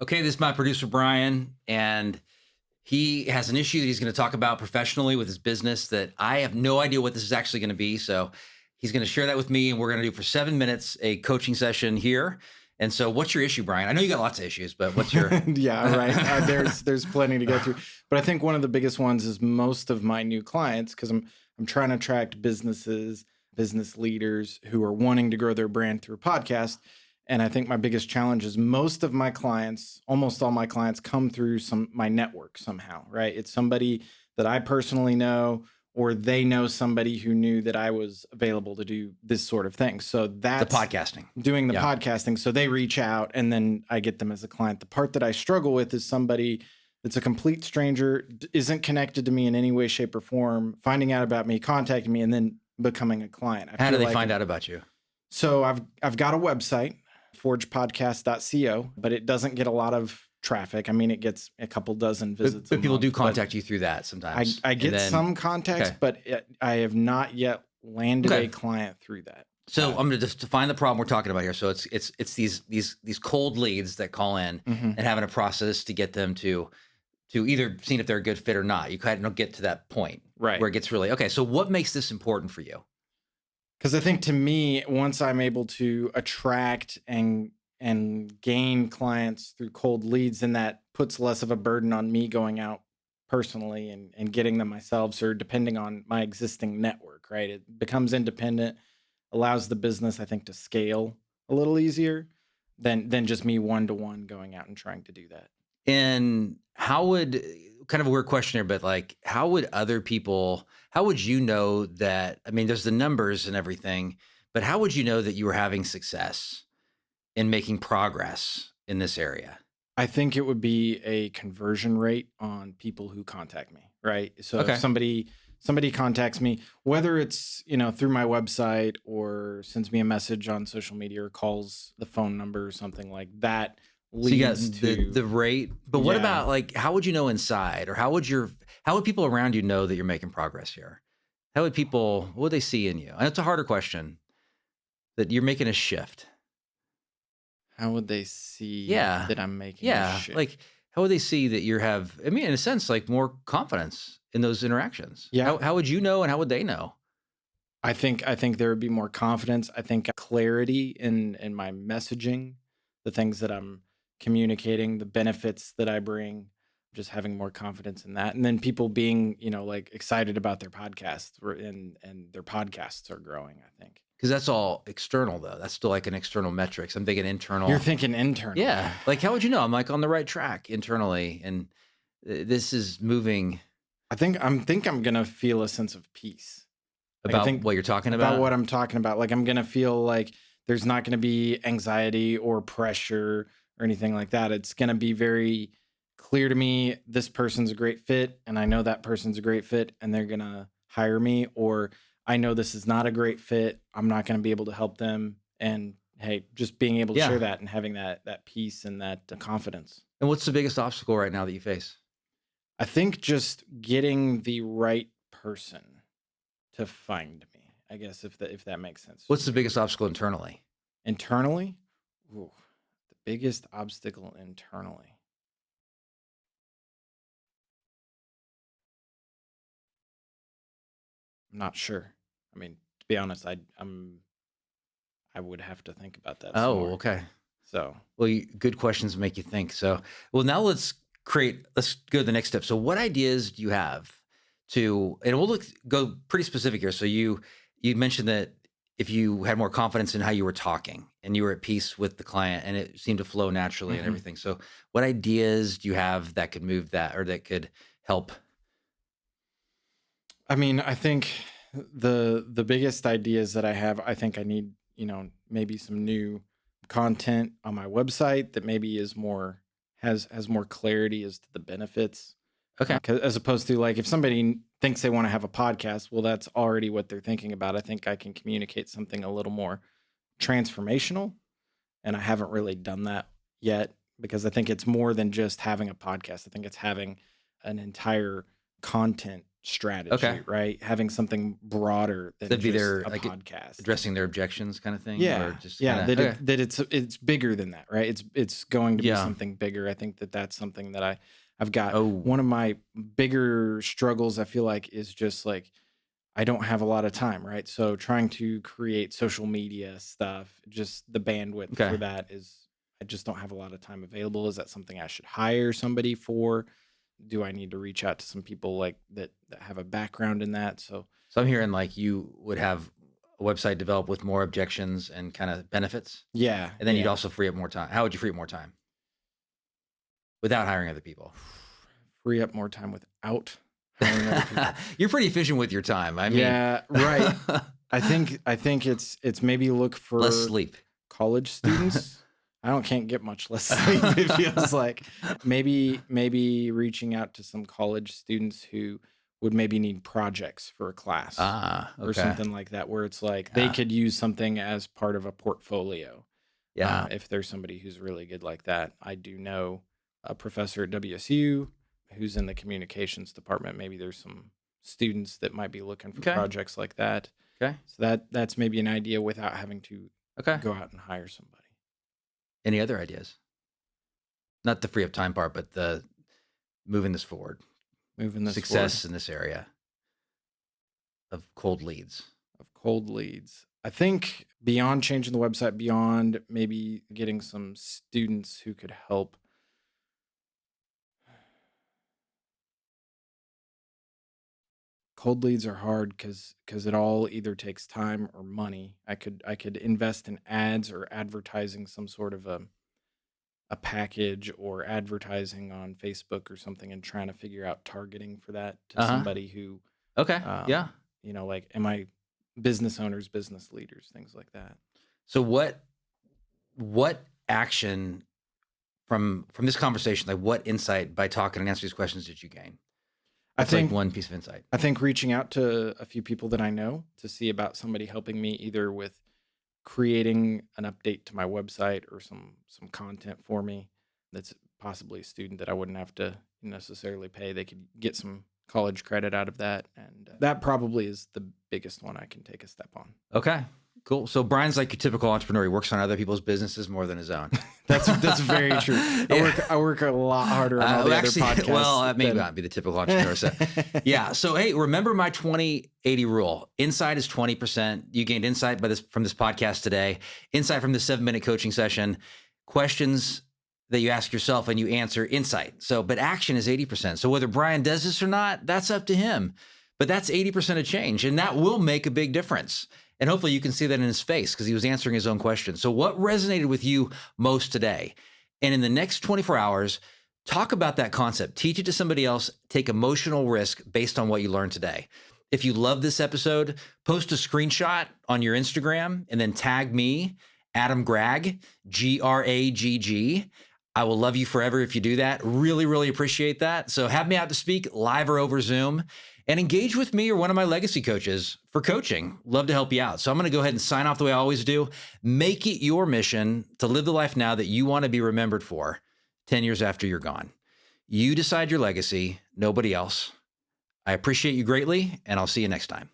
Okay, this is my producer, Bryan, and he has an issue that he's going to talk about professionally with his business that I have no idea what this is actually going to be. So he's going to share that with me, and we're going to do for 7 minutes a coaching session here. And so, what's your issue, Bryan? I know you got lots of issues, but what's your? Yeah, right. There's plenty to go through, but I think one of the biggest ones is most of my new clients, because I'm trying to attract businesses, business leaders who are wanting to grow their brand through a podcast. And I think my biggest challenge is most of my clients, almost all my clients, come through my network somehow, right? It's somebody that I personally know, or they know somebody who knew that I was available to do this sort of thing. So that's the podcasting. Doing the podcasting. So they reach out and then I get them as a client. The part that I struggle with is somebody that's a complete stranger, isn't connected to me in any way, shape, or form, finding out about me, contacting me, and then becoming a client. How do they find out about you? So I've got a website, forgepodcast.co, but it doesn't get a lot of traffic. I mean, it gets a couple dozen visits. But people do contact you through that sometimes. I get some contacts, but I have not yet landed a client through that. So I'm going to just define the problem we're talking about here. So it's these cold leads that call in and having a process to get them to either seeing if they're a good fit or not. You kind of get to that point, right, where it gets really okay. So what makes this important for you? Because I think to me, once I'm able to attract and gain clients through cold leads, then that puts less of a burden on me going out personally and getting them myself, or depending on my existing network, right? It becomes independent, allows the business, I think, to scale a little easier than just me one-to-one going out and trying to do that. And how would, kind of a weird question here, but like, how would you know that, I mean, there's the numbers and everything, but how would you know that you were having success in making progress in this area? I think it would be a conversion rate on people who contact me, right? So if somebody contacts me, whether it's, through my website or sends me a message on social media or calls the phone number or something like that, leads to the rate. But what about, like, how would you know inside, or how would people around you know that you're making progress here? What would they see in you? And it's a harder question, that you're making a shift. How would they see that I'm making a shift? Like, how would they see that in a sense, like, more confidence in those interactions? Yeah. How would you know, and how would they know? I think there would be more confidence. I think clarity in my messaging, the things that I'm communicating, the benefits that I bring, just having more confidence in that. And then people being, like, excited about their podcasts, and their podcasts are growing, I think. Because that's all external, though. That's still like an external metrics. I'm thinking internal. You're thinking internal. Yeah. Like, how would you know I'm, like, on the right track internally, and this is moving? I think I'm going to feel a sense of peace. About what you're talking about? About what I'm talking about. Like, I'm going to feel like there's not going to be anxiety or pressure or anything like that. It's going to be very clear to me, this person's a great fit, and I know that person's a great fit, and they're going to hire me, or I know this is not a great fit, I'm not going to be able to help them. And hey, just being able to share that and having that peace and that confidence. And what's the biggest obstacle right now that you face? I think just getting the right person to find me, I guess, if that makes sense. What's the biggest obstacle internally? Internally? Ooh, the biggest obstacle internally. I'm not sure. I mean, to be honest, I would have to think about that. Oh, some more. Okay. So, well, good questions make you think. So, well, now let's go to the next step. So, what ideas do you have and we'll go pretty specific here. So, you mentioned that if you had more confidence in how you were talking and you were at peace with the client and it seemed to flow naturally and everything. So, what ideas do you have that could move that, or that could help? I mean, I think the biggest ideas that I have, I think I need, maybe some new content on my website that maybe is more, has more clarity as to the benefits. Okay. As opposed to, like, if somebody thinks they want to have a podcast, well, that's already what they're thinking about. I think I can communicate something a little more transformational, and I haven't really done that yet, because I think it's more than just having a podcast. I think it's having an entire content strategy, Okay. right? Having something broader So than that'd be just their a like podcast. addressing their objections kind of thing, or Yeah, just kind yeah, of okay. that it's bigger than that, right? It's going to be Yeah. something bigger. I think that that's something that I've got. Oh, One of my bigger struggles, I feel like, is just like I don't have a lot of time, right? So trying to create social media stuff, just the bandwidth for okay. that is I just don't have a lot of time available. Is that something I should hire somebody for? Do I need to reach out to some people like that have a background in that? So So I'm hearing like you would have a website developed with more objections and kind of benefits, yeah, and then you'd yeah. also free up more time. How would you free up more time without hiring other people? Free up more time without hiring other people. You're pretty efficient with your time. I mean, Yeah, right. I think it's maybe look less for sleep. college students. Can't get much less sleep. It feels like maybe reaching out to some college students who would maybe need projects for a class Ah, or okay. something like that, where it's like they Yeah. could use something as part of a portfolio. Yeah. If there's somebody who's really good like that, I do know a professor at WSU who's in the communications department. Maybe there's some students that might be looking for Okay. projects like that. Okay. So that's maybe an idea without having to Okay. go out and hire somebody. Any other ideas? Not the free up time part, but the moving this forward, Moving this success forward in this area of cold leads. of cold leads. I think beyond changing the website, beyond maybe getting some students who could help. Cold leads are hard because it all either takes time or money. I could invest in ads or advertising some sort of a package or advertising on Facebook or something and trying to figure out targeting for that to Uh huh. somebody who Okay. Yeah. um like am I business owners, business leaders, things like that. So what action from this conversation, like what insight by talking and answering these questions did you gain? I What's like think one piece of insight? I think reaching out to a few people that I know to see about somebody helping me either with creating an update to my website or some content for me that's possibly a student that I wouldn't have to necessarily pay. They could get some college credit out of that, and that probably is the biggest one I can take a step on. Okay. Cool. So Brian's like your typical entrepreneur. He works on other people's businesses more than his own. That's very true. Yeah. I work a lot harder on all the Actually, other podcasts. well, that may than- not be the typical entrepreneur. So, yeah. So, hey, remember my 20-80 rule. Insight is 20%. You gained insight from this podcast today. Insight from the 7-minute coaching session. Questions that you ask yourself and you answer, insight. So, but action is 80%. So whether Brian does this or not, that's up to him. But that's 80% of change, and that will make a big difference. And hopefully you can see that in his face because he was answering his own question. So what resonated with you most today? And in the next 24 hours, talk about that concept. Teach it to somebody else. Take emotional risk based on what you learned today. If you love this episode, post a screenshot on your Instagram and then tag me, Adam Gragg, Gragg. I will love you forever if you do that. Really, really appreciate that. So have me out to speak live or over Zoom. And engage with me or one of my legacy coaches for coaching. Love to help you out. So I'm going to go ahead and sign off the way I always do. Make it your mission to live the life now that you want to be remembered for 10 years after you're gone. You decide your legacy, nobody else. I appreciate you greatly, and I'll see you next time.